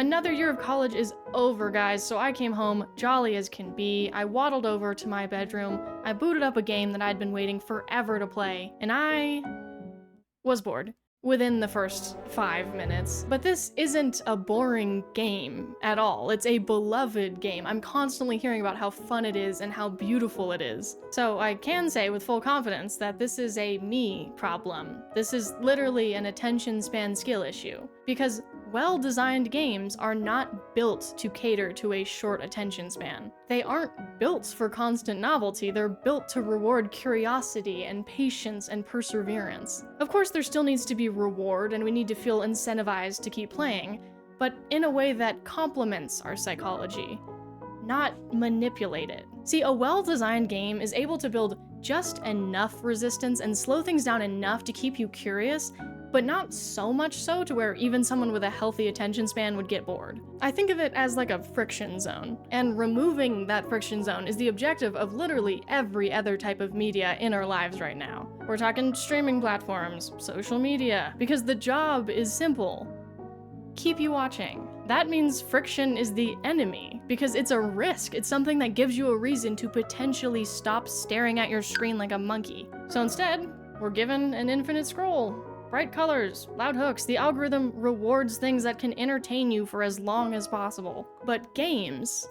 Another year of college is over, guys, so I came home jolly as can be. I waddled over to my bedroom, I booted up a game that I'd been waiting forever to play, and I was bored within the first 5 minutes. But this isn't a boring game at all. It's a beloved game. I'm constantly hearing about how fun it is and how beautiful it is. So I can say with full confidence that this is a me problem. This is literally an attention span skill issue. Because well-designed games are not built to cater to a short attention span. They aren't built for constant novelty, they're built to reward curiosity and patience and perseverance. Of course, there still needs to be reward, and we need to feel incentivized to keep playing, but in a way that complements our psychology, not manipulate it. See, a well-designed game is able to build just enough resistance and slow things down enough to keep you curious, but not so much so to where even someone with a healthy attention span would get bored. I think of it as like a friction zone, and removing that friction zone is the objective of literally every other type of media in our lives right now. We're talking streaming platforms, social media, because the job is simple. Keep you watching. That means friction is the enemy, because it's a risk. It's something that gives you a reason to potentially stop staring at your screen like a monkey. So instead, we're given an infinite scroll. Bright colors, loud hooks, the algorithm rewards things that can entertain you for as long as possible. But games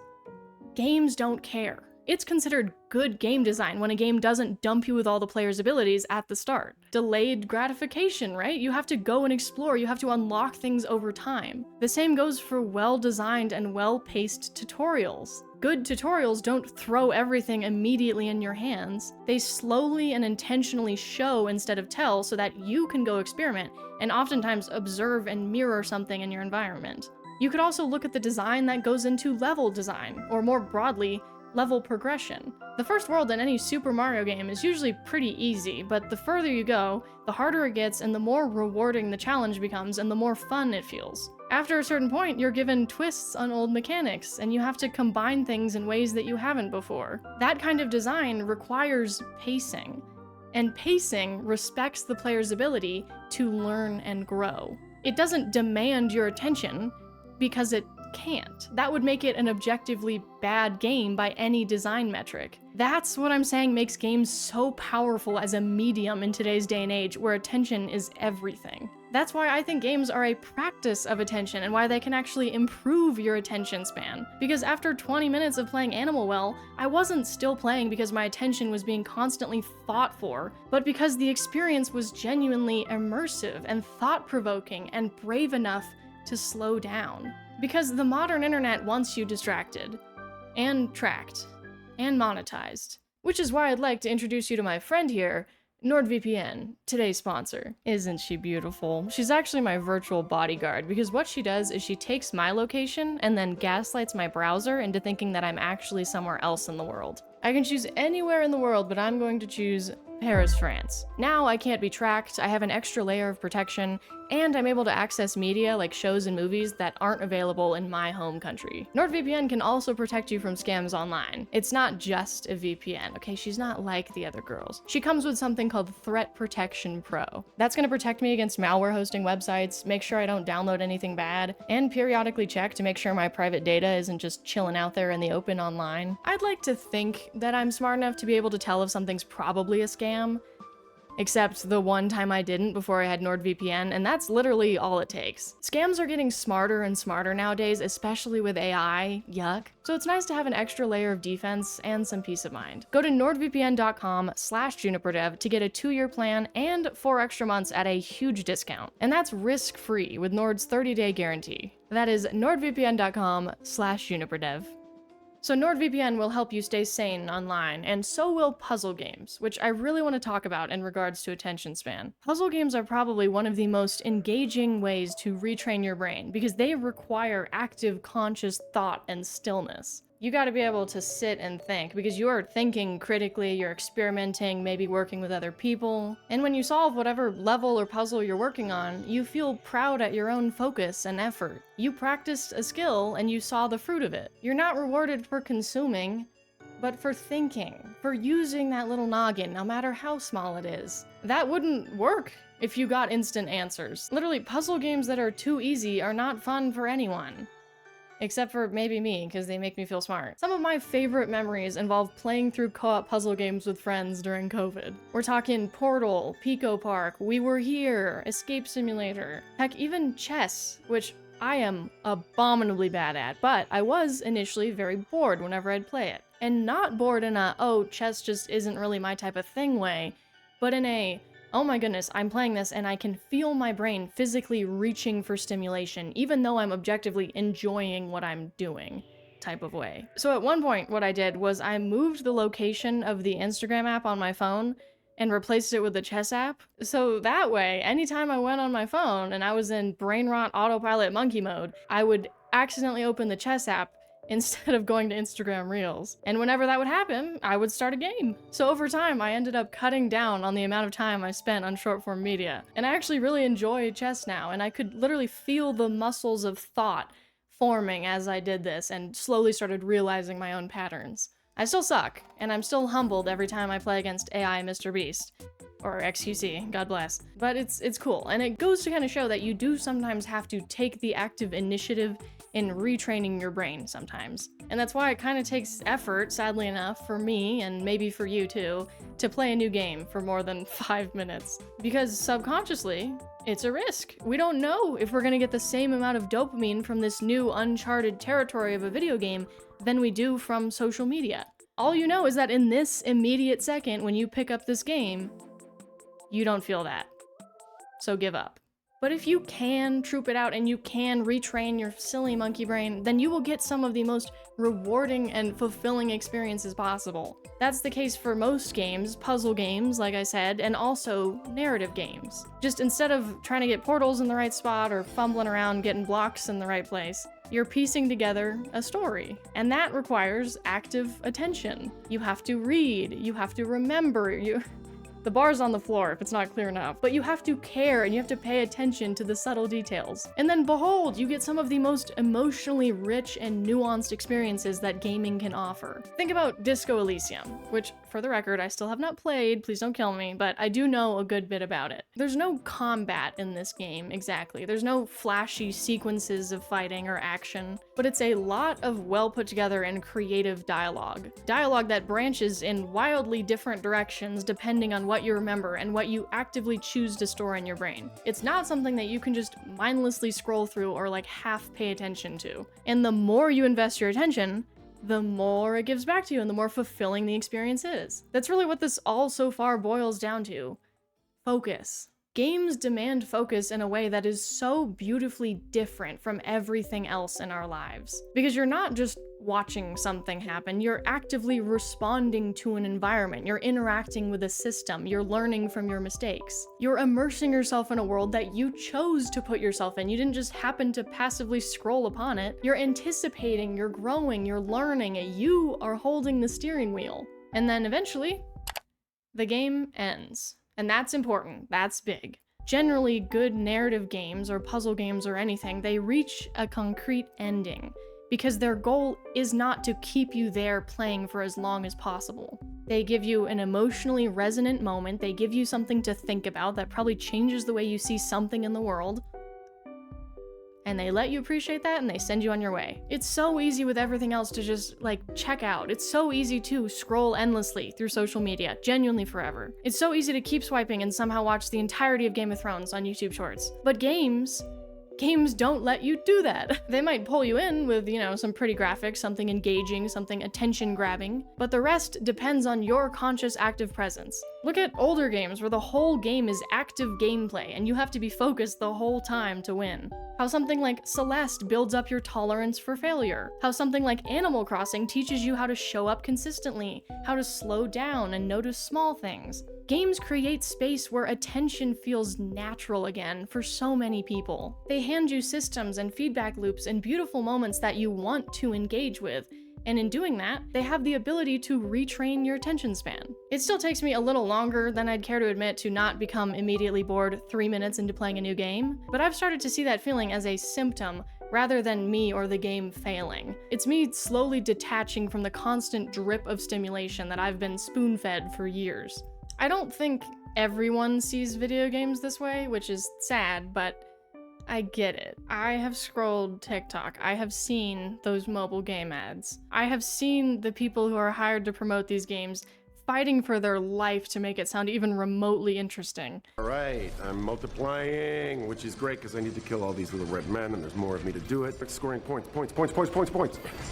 don't care. It's considered good game design when a game doesn't dump you with all the player's abilities at the start. Delayed gratification, right? You have to go and explore, you have to unlock things over time. The same goes for well-designed and well-paced tutorials. Good tutorials don't throw everything immediately in your hands. They slowly and intentionally show instead of tell so that you can go experiment and oftentimes observe and mirror something in your environment. You could also look at the design that goes into level design, or more broadly, level progression. The first world in any Super Mario game is usually pretty easy, but the further you go, the harder it gets and the more rewarding the challenge becomes and the more fun it feels. After a certain point, you're given twists on old mechanics, and you have to combine things in ways that you haven't before. That kind of design requires pacing, and pacing respects the player's ability to learn and grow. It doesn't demand your attention because it can't. That would make it an objectively bad game by any design metric. That's what I'm saying makes games so powerful as a medium in today's day and age where attention is everything. That's why I think games are a practice of attention and why they can actually improve your attention span. Because after 20 minutes of playing Animal Well, I wasn't still playing because my attention was being constantly fought for, but because the experience was genuinely immersive and thought-provoking and brave enough to slow down. Because the modern internet wants you distracted, and tracked, and monetized. Which is why I'd like to introduce you to my friend here, NordVPN, today's sponsor. Isn't she beautiful? She's actually my virtual bodyguard, because what she does is she takes my location and then gaslights my browser into thinking that I'm actually somewhere else in the world. I can choose anywhere in the world, but I'm going to choose Paris, France. Now I can't be tracked, I have an extra layer of protection, and I'm able to access media like shows and movies that aren't available in my home country. NordVPN can also protect you from scams online. It's not just a VPN, okay? She's not like the other girls. She comes with something called Threat Protection Pro. That's gonna protect me against malware hosting websites, make sure I don't download anything bad, and periodically check to make sure my private data isn't just chilling out there in the open online. I'd like to think that I'm smart enough to be able to tell if something's probably a scam, except the one time I didn't before I had NordVPN, and that's literally all it takes. Scams are getting smarter and smarter nowadays, especially with AI, yuck. So it's nice to have an extra layer of defense and some peace of mind. Go to nordvpn.com/juniperdev to get a 2-year plan and 4 extra months at a huge discount. And that's risk-free with Nord's 30-day guarantee. That is nordvpn.com/juniperdev. So NordVPN will help you stay sane online, and so will puzzle games, which I really want to talk about in regards to attention span. Puzzle games are probably one of the most engaging ways to retrain your brain, because they require active, conscious thought and stillness. You gotta be able to sit and think, because you're thinking critically, you're experimenting, maybe working with other people. And when you solve whatever level or puzzle you're working on, you feel proud at your own focus and effort. You practiced a skill and you saw the fruit of it. You're not rewarded for consuming, but for thinking, for using that little noggin, no matter how small it is. That wouldn't work if you got instant answers. Literally, puzzle games that are too easy are not fun for anyone. Except for maybe me, because they make me feel smart. Some of my favorite memories involve playing through co-op puzzle games with friends during COVID. We're talking Portal, Pico Park, We Were Here, Escape Simulator, heck, even chess, which I am abominably bad at, but I was initially very bored whenever I'd play it. And not bored in a, oh, chess just isn't really my type of thing way, but in a, oh my goodness, I'm playing this and I can feel my brain physically reaching for stimulation, even though I'm objectively enjoying what I'm doing type of way. So at one point, what I did was I moved the location of the Instagram app on my phone and replaced it with the chess app. So that way, anytime I went on my phone and I was in brain rot autopilot monkey mode, I would accidentally open the chess app instead of going to Instagram Reels. And whenever that would happen, I would start a game. So over time, I ended up cutting down on the amount of time I spent on short form media. And I actually really enjoy chess now, and I could literally feel the muscles of thought forming as I did this and slowly started realizing my own patterns. I still suck, and I'm still humbled every time I play against AI Mr. Beast. Or XQC, God bless. But it's cool, and it goes to kind of show that you do sometimes have to take the active initiative in retraining your brain sometimes. And that's why it kind of takes effort, sadly enough, for me, and maybe for you too, to play a new game for more than 5 minutes. Because subconsciously, it's a risk. We don't know if we're gonna get the same amount of dopamine from this new uncharted territory of a video game than we do from social media. All you know is that in this immediate second, when you pick up this game, you don't feel that. So give up. But if you can troop it out and you can retrain your silly monkey brain, then you will get some of the most rewarding and fulfilling experiences possible. That's the case for most games, puzzle games, like I said, and also narrative games. Just instead of trying to get portals in the right spot or fumbling around getting blocks in the right place, you're piecing together a story. And that requires active attention. You have to read, you have to remember, The bar's on the floor if it's not clear enough, but you have to care and you have to pay attention to the subtle details. And then behold, you get some of the most emotionally rich and nuanced experiences that gaming can offer. Think about Disco Elysium, which, for the record, I still have not played, please don't kill me, but I do know a good bit about it. There's no combat in this game, exactly. There's no flashy sequences of fighting or action, but it's a lot of well put together and creative dialogue. Dialogue that branches in wildly different directions depending on what you remember and what you actively choose to store in your brain. It's not something that you can just mindlessly scroll through or like half pay attention to. And the more you invest your attention, the more it gives back to you and the more fulfilling the experience is. That's really what this all so far boils down to. Focus. Games demand focus in a way that is so beautifully different from everything else in our lives. Because you're not just watching something happen, you're actively responding to an environment, you're interacting with a system, you're learning from your mistakes. You're immersing yourself in a world that you chose to put yourself in. You didn't just happen to passively scroll upon it. You're anticipating, you're growing, you're learning, you are holding the steering wheel. And then eventually, the game ends. And that's important, that's big. Generally, good narrative games or puzzle games or anything, they reach a concrete ending because their goal is not to keep you there playing for as long as possible. They give you an emotionally resonant moment, they give you something to think about that probably changes the way you see something in the world, and they let you appreciate that and they send you on your way. It's so easy with everything else to just like check out. It's so easy to scroll endlessly through social media, genuinely forever. It's so easy to keep swiping and somehow watch the entirety of Game of Thrones on YouTube Shorts. But games don't let you do that. They might pull you in with, some pretty graphics, something engaging, something attention-grabbing, but the rest depends on your conscious active presence. Look at older games where the whole game is active gameplay and you have to be focused the whole time to win. How something like Celeste builds up your tolerance for failure. How something like Animal Crossing teaches you how to show up consistently, how to slow down and notice small things. Games create space where attention feels natural again for so many people. They hand you systems and feedback loops and beautiful moments that you want to engage with, and in doing that, they have the ability to retrain your attention span. It still takes me a little longer than I'd care to admit to not become immediately bored 3 minutes into playing a new game, but I've started to see that feeling as a symptom rather than me or the game failing. It's me slowly detaching from the constant drip of stimulation that I've been spoon-fed for years. I don't think everyone sees video games this way, which is sad, but I get it. I have scrolled TikTok. I have seen those mobile game ads. I have seen the people who are hired to promote these games fighting for their life to make it sound even remotely interesting. All right, I'm multiplying, which is great because I need to kill all these little red men and there's more of me to do it. But scoring points.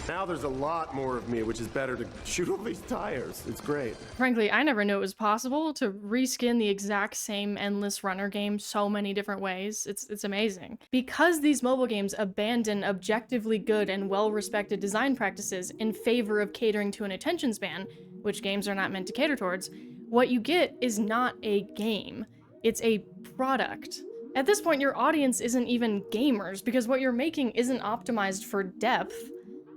Now there's a lot more of me, which is better to shoot all these tires. It's great. Frankly, I never knew it was possible to reskin the exact same endless runner game so many different ways. It's amazing. Because these mobile games abandon objectively good and well-respected design practices in favor of catering to an attention span, which games are not meant to cater towards, what you get is not a game. It's a product. At this point, your audience isn't even gamers, because what you're making isn't optimized for depth,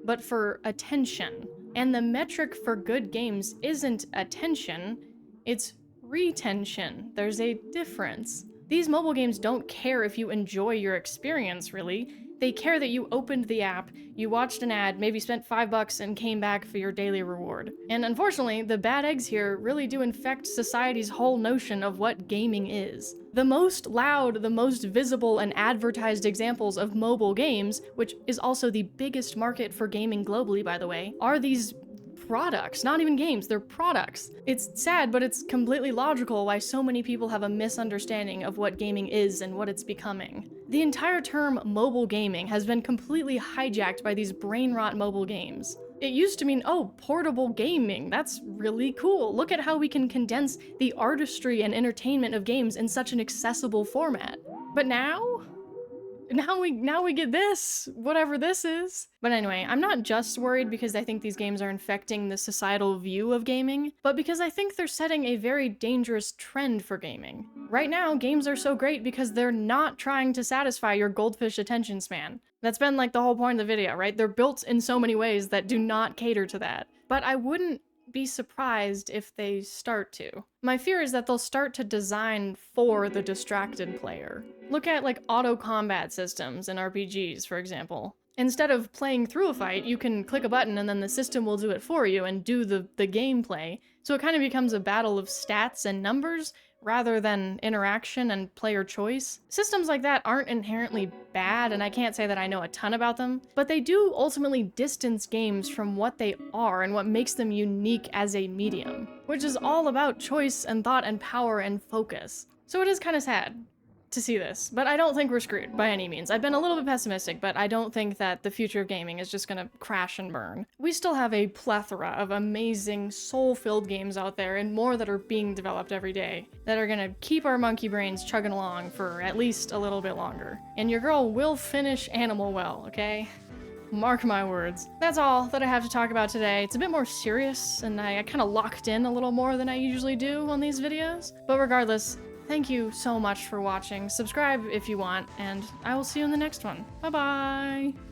but for attention. And the metric for good games isn't attention, it's retention. There's a difference. These mobile games don't care if you enjoy your experience, really. They care that you opened the app, you watched an ad, maybe spent $5 and came back for your daily reward. And unfortunately, the bad eggs here really do infect society's whole notion of what gaming is. The most loud, the most visible and advertised examples of mobile games, which is also the biggest market for gaming globally, by the way, are these products, not even games, they're products. It's sad, but it's completely logical why so many people have a misunderstanding of what gaming is and what it's becoming. The entire term mobile gaming has been completely hijacked by these brain rot mobile games. It used to mean, oh, portable gaming, that's really cool. Look at how we can condense the artistry and entertainment of games in such an accessible format. But now we get this, whatever this is. But anyway, I'm not just worried because I think these games are infecting the societal view of gaming, but because I think they're setting a very dangerous trend for gaming. Right now, games are so great because they're not trying to satisfy your goldfish attention span. That's been like the whole point of the video, right? They're built in so many ways that do not cater to that. But I wouldn't be surprised if they start to. My fear is that they'll start to design for the distracted player. Look at like auto combat systems in RPGs, for example. Instead of playing through a fight, you can click a button and then the system will do it for you and do the gameplay. So it kind of becomes a battle of stats and numbers rather than interaction and player choice. Systems like that aren't inherently bad, and I can't say that I know a ton about them, but they do ultimately distance games from what they are and what makes them unique as a medium, which is all about choice and thought and power and focus. So it is kind of sad to see this, but I don't think we're screwed by any means. I've been a little bit pessimistic, but I don't think that the future of gaming is just gonna crash and burn. We still have a plethora of amazing, soul-filled games out there, and more that are being developed every day, that are gonna keep our monkey brains chugging along for at least a little bit longer. And your girl will finish Animal well, okay? Mark my words. That's all that I have to talk about today. It's a bit more serious, and I kind of locked in a little more than I usually do on these videos. But regardless, thank you so much for watching. Subscribe if you want, and I will see you in the next one. Bye-bye!